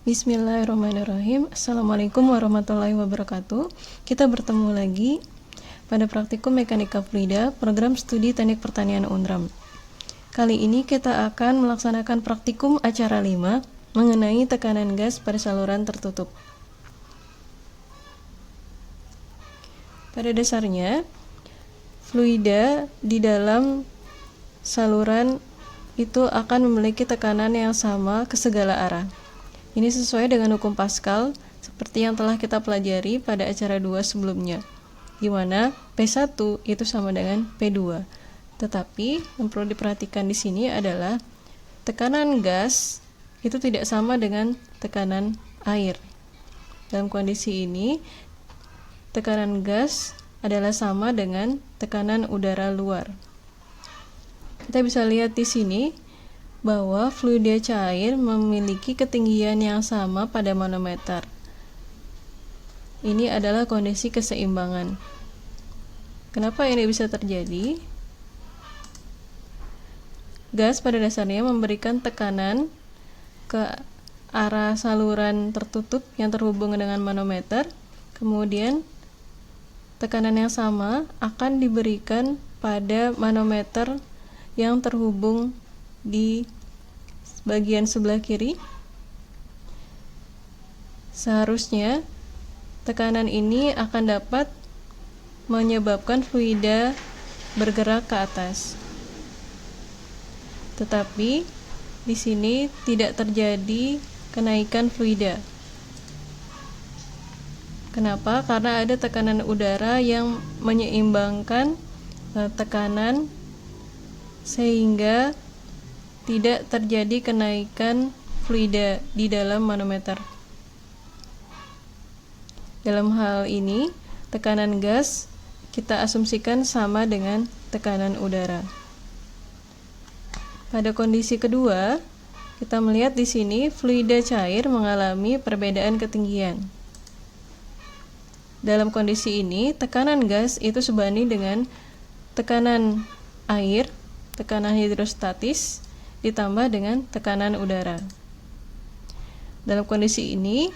Bismillahirrahmanirrahim. Assalamualaikum warahmatullahi wabarakatuh. Kita bertemu lagi pada praktikum Mekanika Fluida, program studi Teknik Pertanian UNRAM. Kali ini kita akan melaksanakan praktikum acara 5 mengenai tekanan gas pada saluran tertutup. Pada dasarnya, fluida di dalam saluran itu akan memiliki tekanan yang sama ke segala arah. Ini sesuai dengan hukum Pascal seperti yang telah kita pelajari pada acara 2 sebelumnya, di mana P1 itu sama dengan P2. Tetapi yang perlu diperhatikan di sini adalah tekanan gas itu tidak sama dengan tekanan air. Dalam kondisi ini, tekanan gas adalah sama dengan tekanan udara luar. Kita bisa lihat di sini bahwa fluida cair memiliki ketinggian yang sama pada manometer. Ini adalah kondisi keseimbangan. Kenapa ini bisa terjadi? Gas pada dasarnya memberikan tekanan ke arah saluran tertutup yang terhubung dengan manometer, kemudian tekanan yang sama akan diberikan pada manometer yang terhubung di bagian sebelah kiri. Seharusnya tekanan ini akan dapat menyebabkan fluida bergerak ke atas. Tetapi di sini tidak terjadi kenaikan fluida. Kenapa? Karena ada tekanan udara yang menyeimbangkan tekanan sehingga tidak terjadi kenaikan fluida di dalam manometer. Dalam hal ini, tekanan gas kita asumsikan sama dengan tekanan udara. Pada kondisi kedua, kita melihat di sini fluida cair mengalami perbedaan ketinggian. Dalam kondisi ini, tekanan gas itu sebanding dengan tekanan air, tekanan hidrostatis, ditambah dengan tekanan udara. Dalam kondisi ini,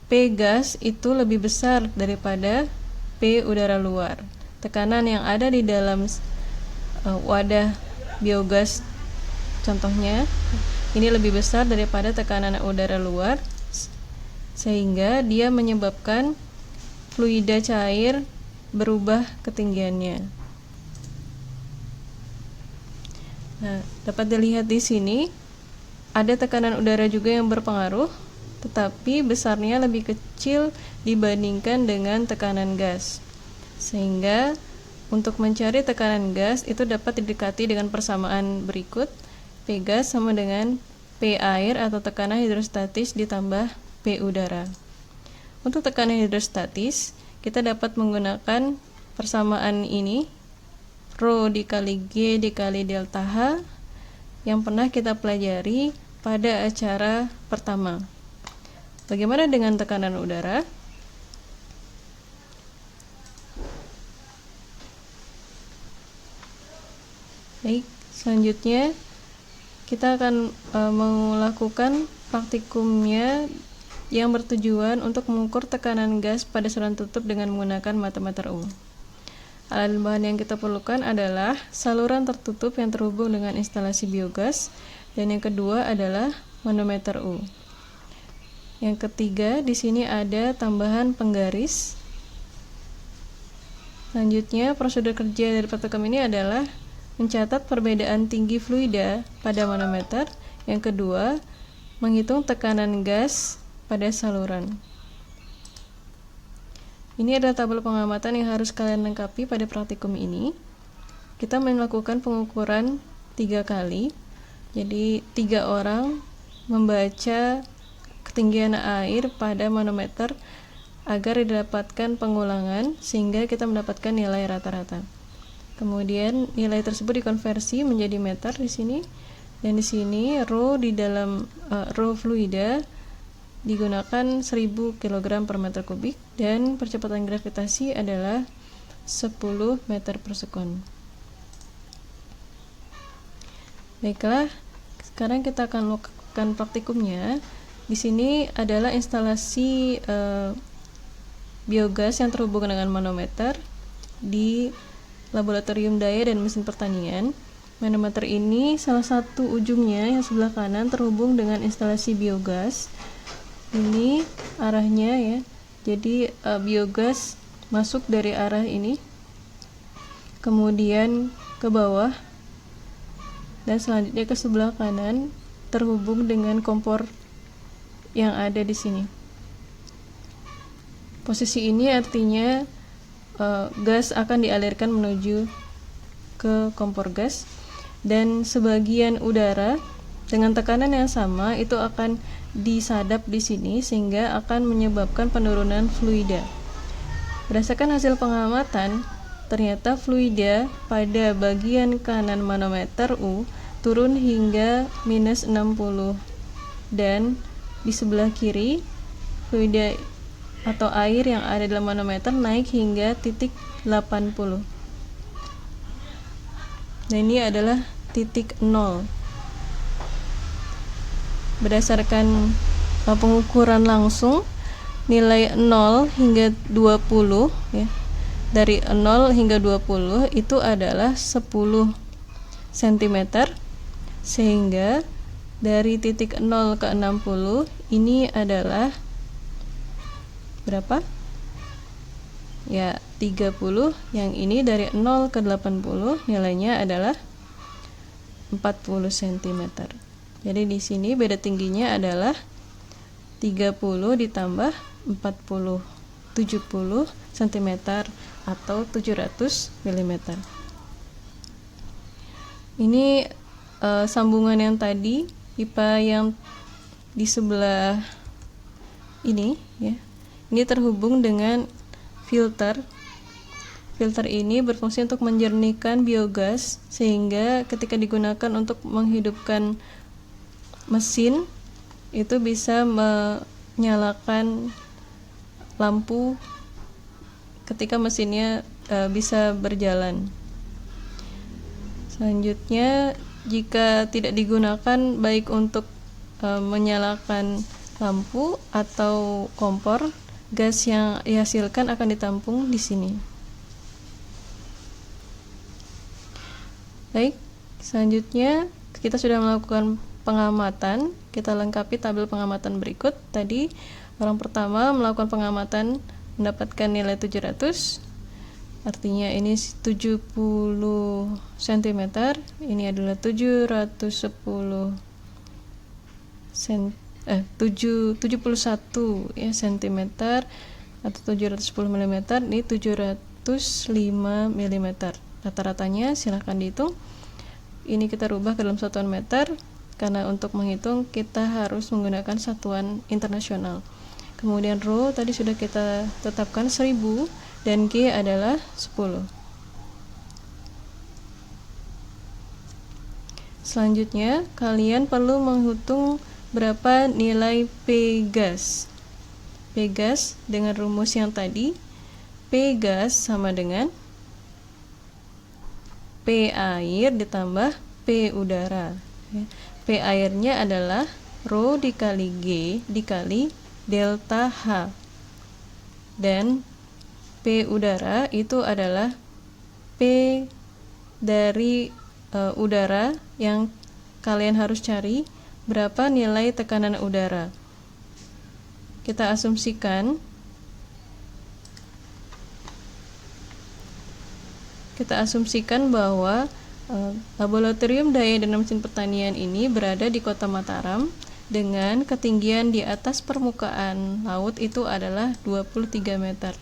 P gas itu lebih besar daripada P udara luar. Tekanan yang ada di dalam wadah biogas contohnya ini lebih besar daripada tekanan udara luar, sehingga dia menyebabkan fluida cair berubah ketinggiannya. Nah, dapat dilihat di sini ada tekanan udara juga yang berpengaruh, tetapi besarnya lebih kecil dibandingkan dengan tekanan gas. Sehingga untuk mencari tekanan gas itu dapat didekati dengan persamaan berikut. P gas sama dengan P air atau tekanan hidrostatis ditambah P udara. Untuk tekanan hidrostatis, kita dapat menggunakan persamaan ini, Rho dikali G dikali delta H, yang pernah kita pelajari pada acara pertama. Bagaimana dengan tekanan udara? Baik, selanjutnya kita akan melakukan praktikumnya yang bertujuan untuk mengukur tekanan gas pada saluran tutup dengan menggunakan matometer U. Alat bahan yang kita perlukan adalah saluran tertutup yang terhubung dengan instalasi biogas, dan yang kedua adalah manometer U. Yang ketiga, di sini ada tambahan penggaris. Selanjutnya, prosedur kerja dari praktikum ini adalah mencatat perbedaan tinggi fluida pada manometer. Yang kedua, menghitung tekanan gas pada saluran. Ini adalah tabel pengamatan yang harus kalian lengkapi pada praktikum ini. Kita melakukan pengukuran 3 kali. Jadi 3 orang membaca ketinggian air pada manometer agar didapatkan pengulangan sehingga kita mendapatkan nilai rata-rata. Kemudian nilai tersebut dikonversi menjadi meter di sini, dan di sini Rho di dalam Rho fluida digunakan 1000 kg per meter kubik, dan percepatan gravitasi adalah 10 meter per sekund. Baiklah, sekarang kita akan lakukan praktikumnya. Di sini adalah instalasi biogas yang terhubung dengan manometer di Laboratorium Daya dan Mesin Pertanian. Manometer ini salah satu ujungnya yang sebelah kanan terhubung dengan instalasi biogas. Ini arahnya ya. Jadi biogas masuk dari arah ini, kemudian ke bawah, dan selanjutnya ke sebelah kanan terhubung dengan kompor yang ada di sini. Posisi ini artinya gas akan dialirkan menuju ke kompor gas, dan sebagian udara dengan tekanan yang sama itu akan disadap di sini sehingga akan menyebabkan penurunan fluida. Berdasarkan hasil pengamatan, ternyata fluida pada bagian kanan manometer U turun hingga minus 60, dan di sebelah kiri fluida atau air yang ada dalam manometer naik hingga titik 80. Nah, ini adalah titik 0. Berdasarkan pengukuran langsung, nilai 0 hingga 20 ya. Dari 0 hingga 20 itu adalah 10 cm, sehingga dari titik 0 ke 60 ini adalah berapa? Ya, 30. Yang ini dari 0 ke 80 nilainya adalah 40 cm. Jadi di sini beda tingginya adalah 30 ditambah 40, 70 cm atau 700 mm. Ini sambungan yang tadi, pipa yang di sebelah ini ya. Ini terhubung dengan filter. Filter ini berfungsi untuk menjernihkan biogas sehingga ketika digunakan untuk menghidupkan mesin itu bisa menyalakan lampu ketika mesinnya bisa berjalan. Selanjutnya, jika tidak digunakan baik untuk menyalakan lampu atau kompor, gas yang dihasilkan akan ditampung di sini. Baik, selanjutnya kita sudah melakukan pengamatan. Kita lengkapi tabel pengamatan berikut. Tadi orang pertama melakukan pengamatan mendapatkan nilai 700, artinya ini 70 cm, ini adalah 710 71 ya cm atau 710 mm, ini 705 mm. Rata-ratanya silahkan dihitung. Ini kita rubah ke dalam satuan meter karena untuk menghitung kita harus menggunakan satuan internasional. Kemudian rho tadi sudah kita tetapkan 1000 dan G adalah 10. Selanjutnya kalian perlu menghitung berapa nilai P gas. P gas dengan rumus yang tadi, P gas sama dengan P air ditambah P udara. P airnya adalah rho dikali G dikali delta H, dan P udara itu adalah P dari udara yang kalian harus cari berapa nilai tekanan udara. Kita asumsikan bahwa Laboratorium Daya dan Mesin Pertanian ini berada di Kota Mataram dengan ketinggian di atas permukaan laut itu adalah 23 meter.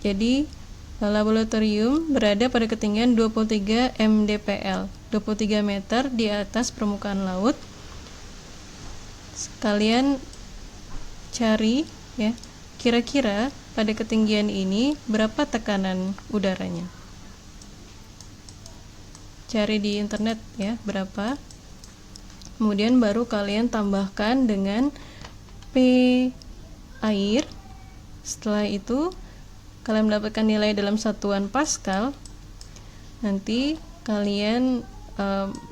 Jadi laboratorium berada pada ketinggian 23 mdpl, 23 meter di atas permukaan laut. Kalian cari ya, kira-kira pada ketinggian ini berapa tekanan udaranya. Cari di internet ya, berapa. Kemudian baru kalian tambahkan dengan P air. Setelah itu kalian mendapatkan nilai dalam satuan Pascal. nanti kalian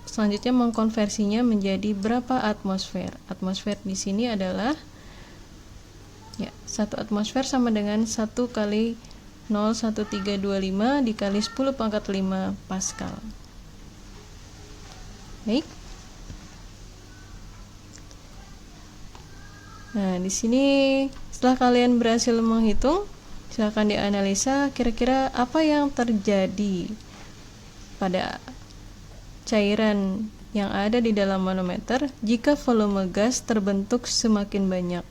selanjutnya mengkonversinya menjadi berapa atmosfer. Atmosfer di sini adalah 1 atmosfer sama dengan 1 kali 0,1325 dikali 10 pangkat 5 Pascal. Baik. Nah, di sini setelah kalian berhasil menghitung, silakan dianalisa kira-kira apa yang terjadi pada cairan yang ada di dalam manometer jika volume gas terbentuk semakin banyak.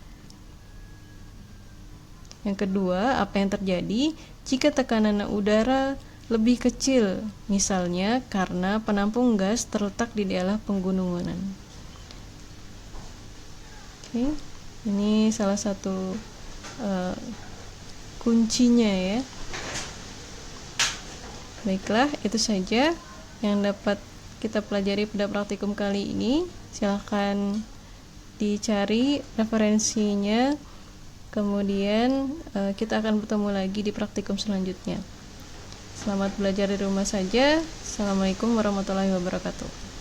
Yang kedua, apa yang terjadi jika tekanan udara lebih kecil, misalnya karena penampung gas terletak di daerah penggunungan. Oke, ini salah satu kuncinya ya. Baiklah, itu saja yang dapat kita pelajari pada praktikum kali ini. Silahkan dicari referensinya, kemudian kita akan bertemu lagi di praktikum selanjutnya. Selamat belajar di rumah saja. Assalamualaikum warahmatullahi wabarakatuh.